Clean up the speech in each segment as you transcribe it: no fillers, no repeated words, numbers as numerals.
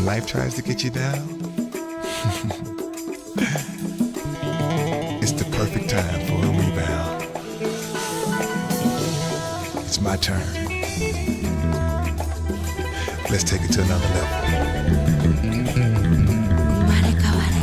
life tries to get you down, it's the perfect time for a rebound. It's my turn. Let's take it to another level. 生まれ変われ。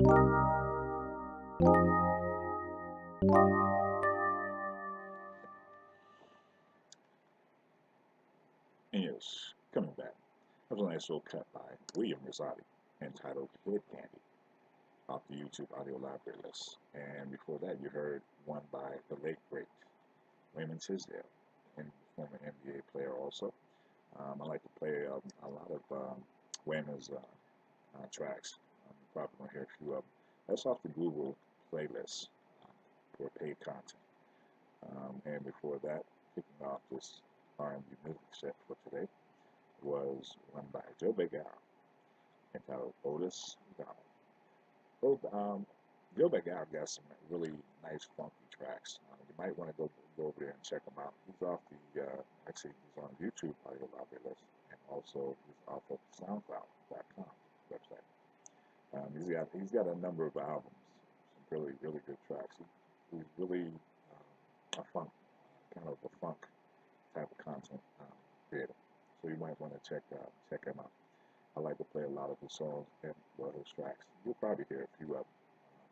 And yes, coming back. That was a nice little cut by William Rosati entitled Head Candy off the YouTube audio library list. And before that, you heard one by the late great Raymond Tisdale, and former NBA player also. I like to play a lot of Wayman's tracks. You're probably going to hear a few of them. That's off the Google playlist for paid content. And before that, kicking off this R&B music set for today was one by Joe Begal entitled Otis Donald. Joe Begal got some really nice funky tracks. You might want to go over there and check him out. He's off the actually he's on YouTube audio library list, and also he's off of SoundCloud.com website. He's got a number of albums, some really good tracks. He's really a funk kind of a funk type of content creator. So you might want to check him out. I like to play a lot of his songs and his tracks. You'll probably hear a few of them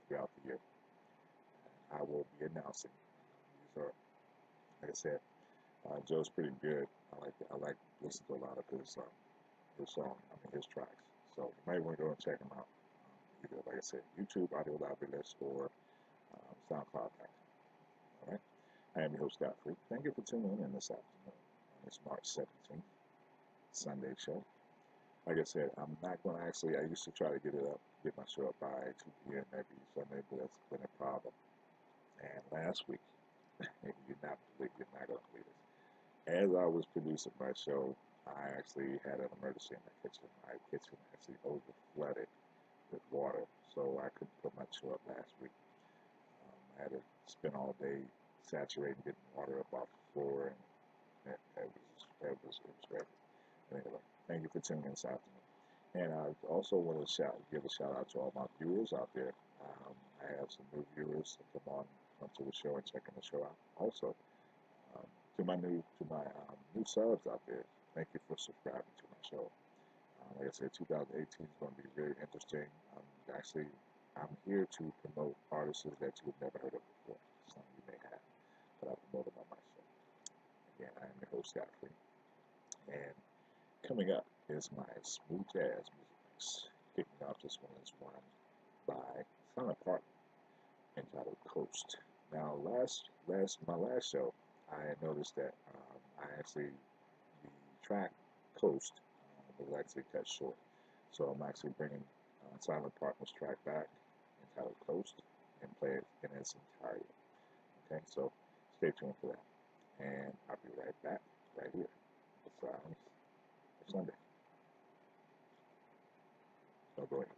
throughout the year. I will be announcing these are, like I said, Joe's pretty good. I like listening to a lot of his his tracks. So you might want to go and check him out. Either, like I said, YouTube audio library list or SoundCloud. All right. I am your host, Scott Free. Thank you for tuning in this afternoon on this March 17th Sunday show. Like I said, I'm not going to I used to try to get my show up by 2 p.m. every Sunday, but that's been a problem. And last week, you're not going to believe it. As I was producing my show, I actually had an emergency in my kitchen. My kitchen actually over-flooded with water, so I couldn't put my show up last week. I had to spend all day saturating, getting water up off the floor, and it was great. Anyway, thank you for tuning in this afternoon. And I also want to give a shout out to all my viewers out there. I have some new viewers that come to the show and checking the show out. Also, to my new subs out there, thank you for subscribing to my show. Like I said, 2018 is going to be very interesting. I'm here to promote artists that you've never heard of before. Some you may have, but I promote them on my show. Again, I am your host, Scott Free. And coming up is my smooth jazz music mix. Kicking off this one is one by Silent Partner entitled Coast. Now, my last show, I noticed that the track Coast was actually cut short. So I'm actually bringing Silent Partner's track back entitled Coast and play it in its entirety. Okay, so stay tuned for that. And I'll be right back, right here. The sounds of Sunday. So go ahead.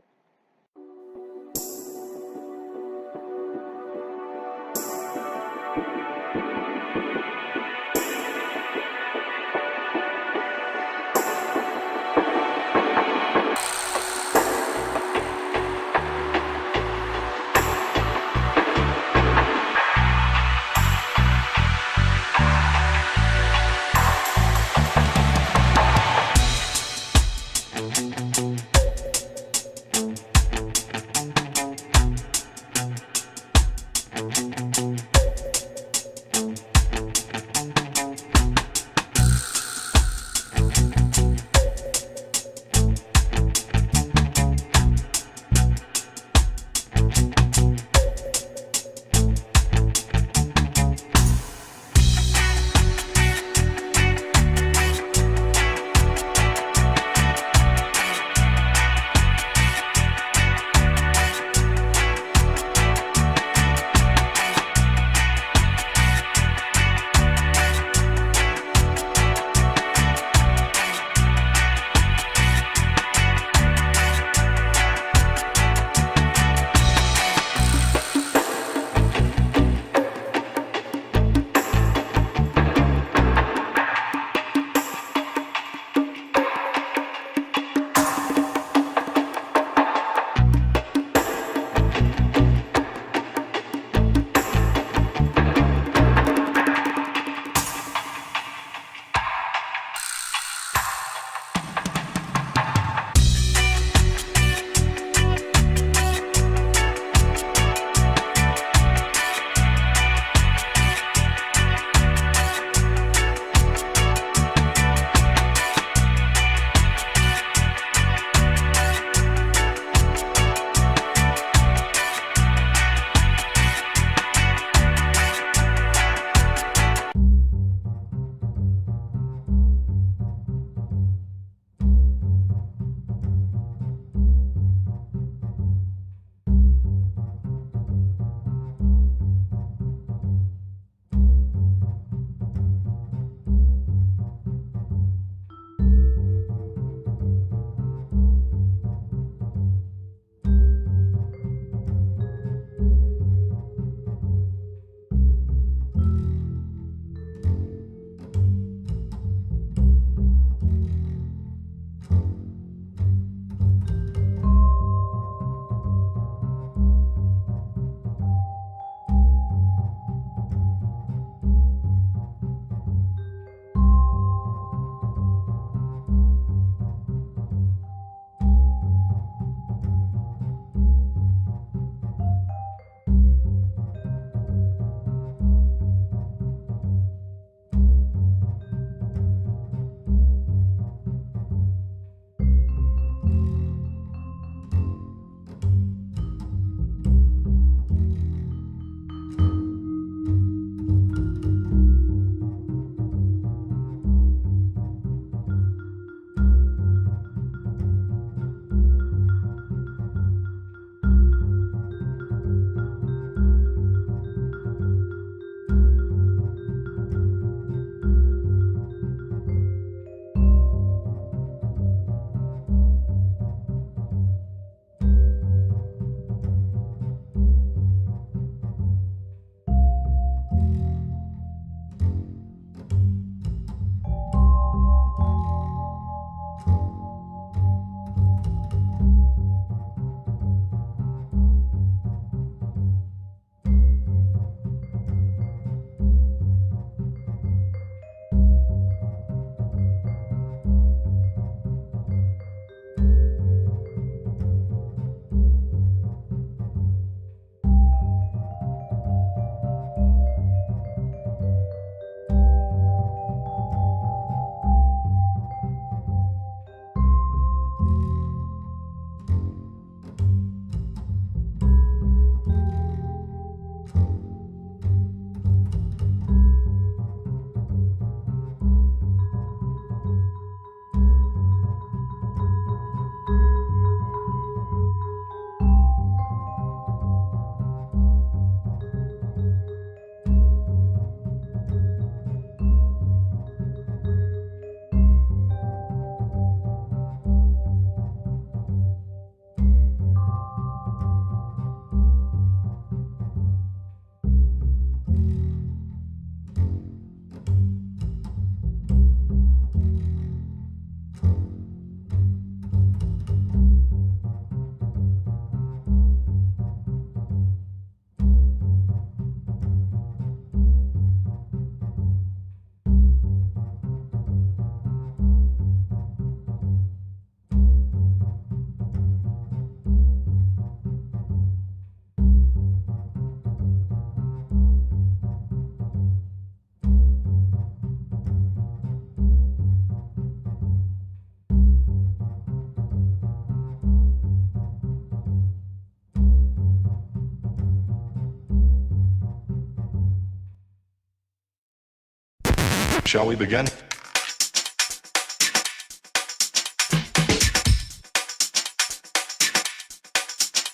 Shall we begin?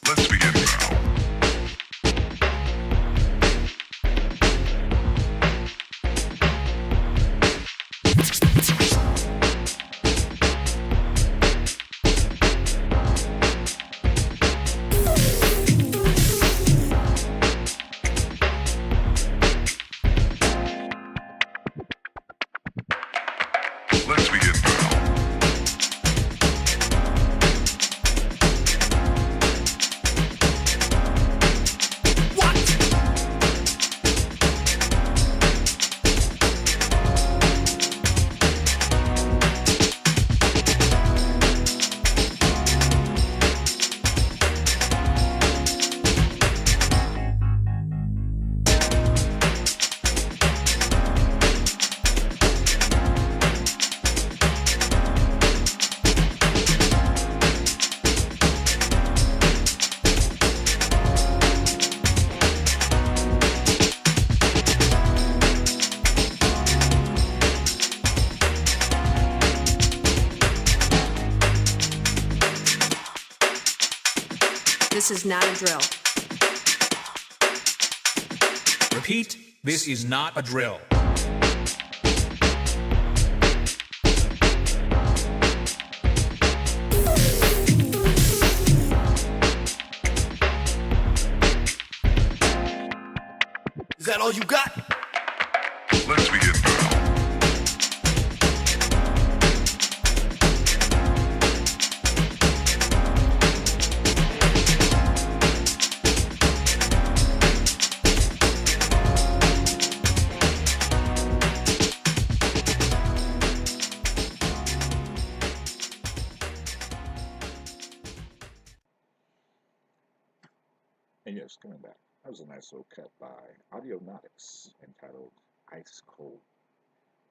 Let's begin now. Let's begin now. This is not a drill. Repeat, this is not a drill. Is that all you got? Let's begin now. And yes, coming back. That was a nice little cut by Audionautics entitled Ice Cold.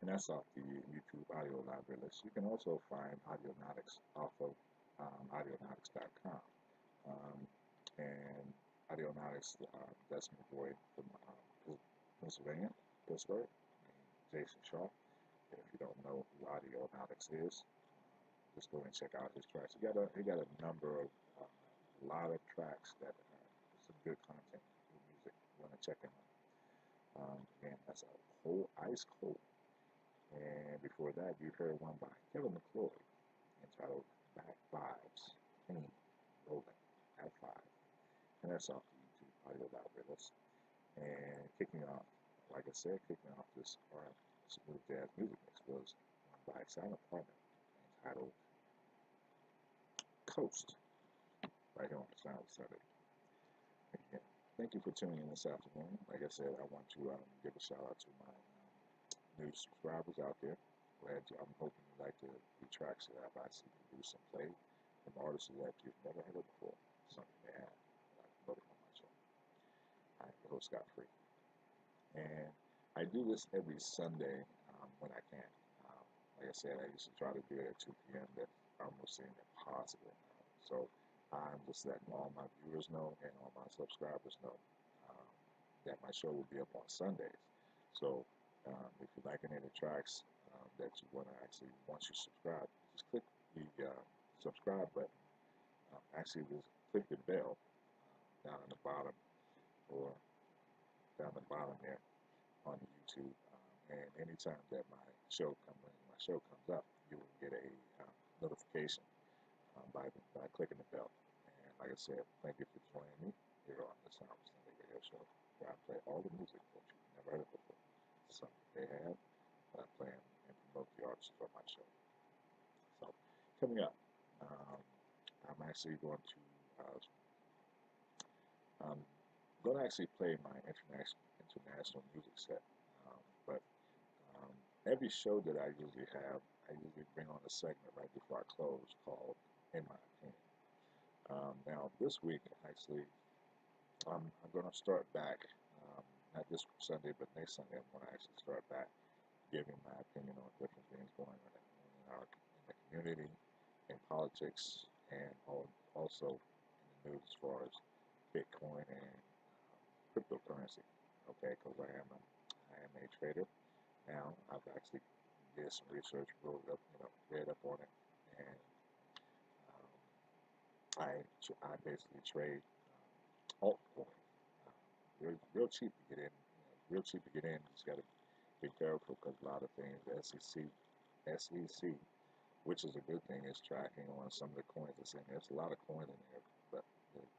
And that's off the YouTube audio library list. You can also find Audionautics off of audionautics.com. And Audionautics, that's my boy from Pennsylvania, Pittsburgh, Jason Shaw. If you don't know who Audionautics is, just go and check out his tracks. He got a number of a lot of tracks that some good content, good music. You want to check him out. Again, that's a whole Ice Cold. And before that, you heard one by Kevin McCloy entitled Back Vibes, Clean, Rolling, at 5. And that's off the YouTube audio library list. And kicking off, like I said, kicking off this smooth jazz music mix was one by Silent Partner entitled Coast, right here on the Sound Sunday. Again, thank you for tuning in this afternoon. Like I said, I want to give a shout out to my new subscribers out there. I'm hoping you like the tracks that I've actually produced and played from artists that you've never heard of before. Something they have that I promoted on my show. I am your host, Scott Free. And I do this every Sunday when I can. Like I said, I used to try to do it at 2 p.m. That's almost seemed impossible now. So I'm just letting all my viewers know and all my subscribers know that my show will be up on Sundays. So if you like any of the tracks that you want to actually, once you subscribe, just click the subscribe button. Actually, just click the bell down at the bottom or down the bottom there on YouTube. And anytime that my show comes up, you will get a notification by clicking the bell. And like I said, thank you for joining me here on the Sound Sunday Radio Show, where I play all the music that you've never heard of before. Something they have, I play and promote the artists on my show. So, coming up, I'm actually going to actually play my international music set. But every show that I usually have, I usually bring on a segment right before I close called In My Opinion. Now, this week, actually, I'm going to start back, not this Sunday, but next Sunday, I'm going to actually start back giving my opinion on different things going on in the community, in politics, and also in the news as far as Bitcoin and cryptocurrency. Okay, because I am a trader, now. I've actually did some research, read up on it, and I basically trade altcoin. Real cheap to get in. Real cheap to get in. Just got to be careful because a lot of things SEC, which is a good thing, is tracking on some of the coins that's in there. There's a lot of coins in there, but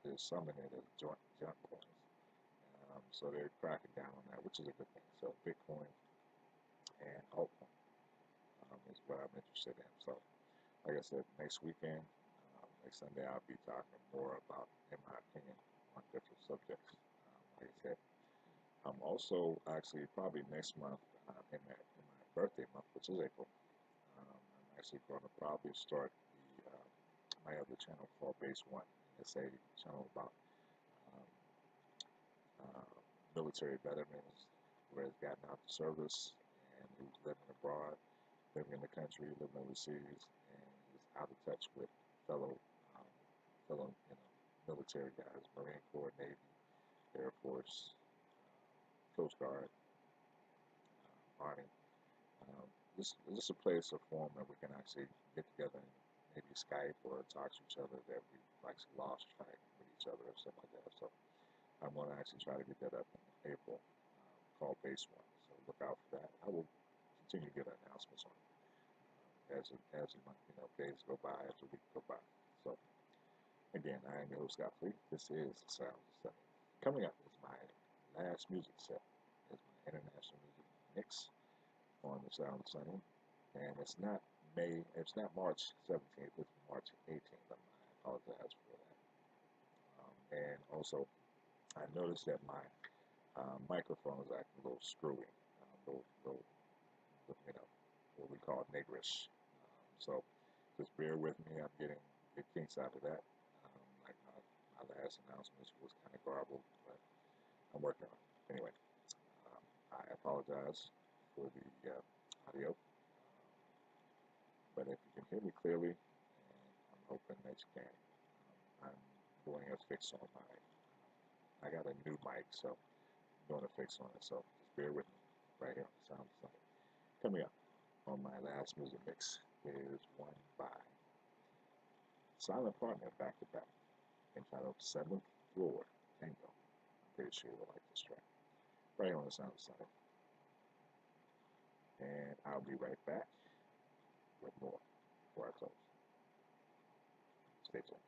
there's some in there that's junk coins. So they're cracking down on that, which is a good thing. So Bitcoin and altcoin is what I'm interested in. So like I said, next weekend, next Sunday, I'll be talking more about, in my opinion, on different subjects. Like I said, I'm also actually probably next month, in my birthday month, which is April, I'm actually going to probably start my other channel called Base One. It's a channel about um, military veterans who has gotten out of service and who's living abroad, living in the country, living overseas, and is out of touch with fellow um, military guys, Marine Corps, Navy, Air Force, Coast Guard, Army. This is a place, a forum that we can actually get together and maybe Skype or talk to each other that we actually lost track with each other or something like that. So I'm going to actually try to get that up in April, called Base One. So look out for that. I will continue to get announcements on it as the month, days go by, as the week go by. So again, I am your host, Scott Fleet. This is the Sound Study. Coming up is my last music set. It's my international music mix on the Sound Sunday, and it's not March 17th, it's March 18th. I apologize for that. And also, I noticed that my microphone is acting a little screwy, little, what we call niggerish. So just bear with me. I'm getting the kinks out of that. Like my last announcements was kind of garbled, but I'm working on it. Anyway, I apologize for the audio, but if you can hear me clearly, and I'm hoping that you can, I'm doing a fix on I got a new mic, so I'm doing a fix on it, so just bear with me right here on the Sound Sunday. Coming up on my last music mix is one by Silent Partner, back to back, entitled Seventh Floor Tango. I'm pretty sure you'll like this track. Right here on the Sound Sunday. And I'll be right back with more before I close. Stay tuned.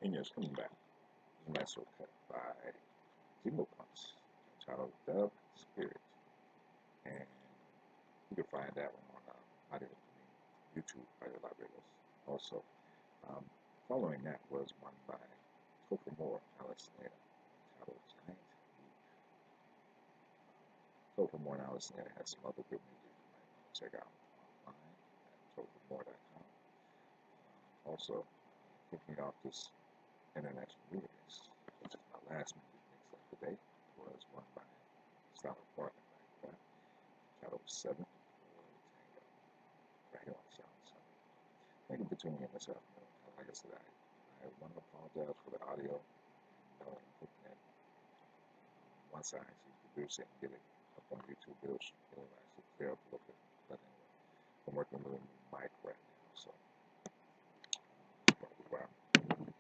And yes, coming back. Meso cut by Zemo Punks, entitled Dub Spirit. And you can find that one on YouTube audio library list. Also, following that was one by Topher Moore, Alex Neda, entitled Giant Topher Moore Allison, and it has some other good music you might want to check out online at tophermore.com. Also, kicking off this international music mix, which is my last music mix of the day, was one by Stomach Partner back to back, titled 7 for Tango, right here on Sound Sunday. Thank you for tuning in this afternoon. Like I said, I want to apologize for the audio. I'm hoping that once I actually produce it and get it up on YouTube, it'll actually clear up a little bit. But anyway, I'm working with a new mic right now, so probably why I'm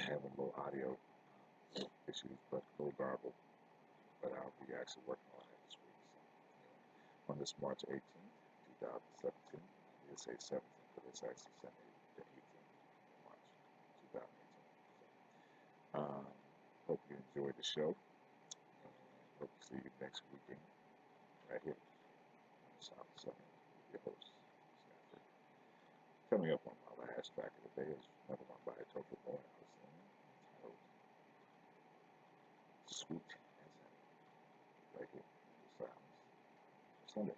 having a little audio issues, but a little garbled. But I'll be actually working on that this week. So, on this March 18th, 2017, I did say 17th, but it's actually Sunday, the 18th of March 2018. So, hope you enjoyed the show, and hope to see you next weekend right here on South Sunday with your host, Stafford. Coming up on my last track of the day is another one by Topher Moore Allison, entitled Sweet as Honey, right here on the Sounds Sunday.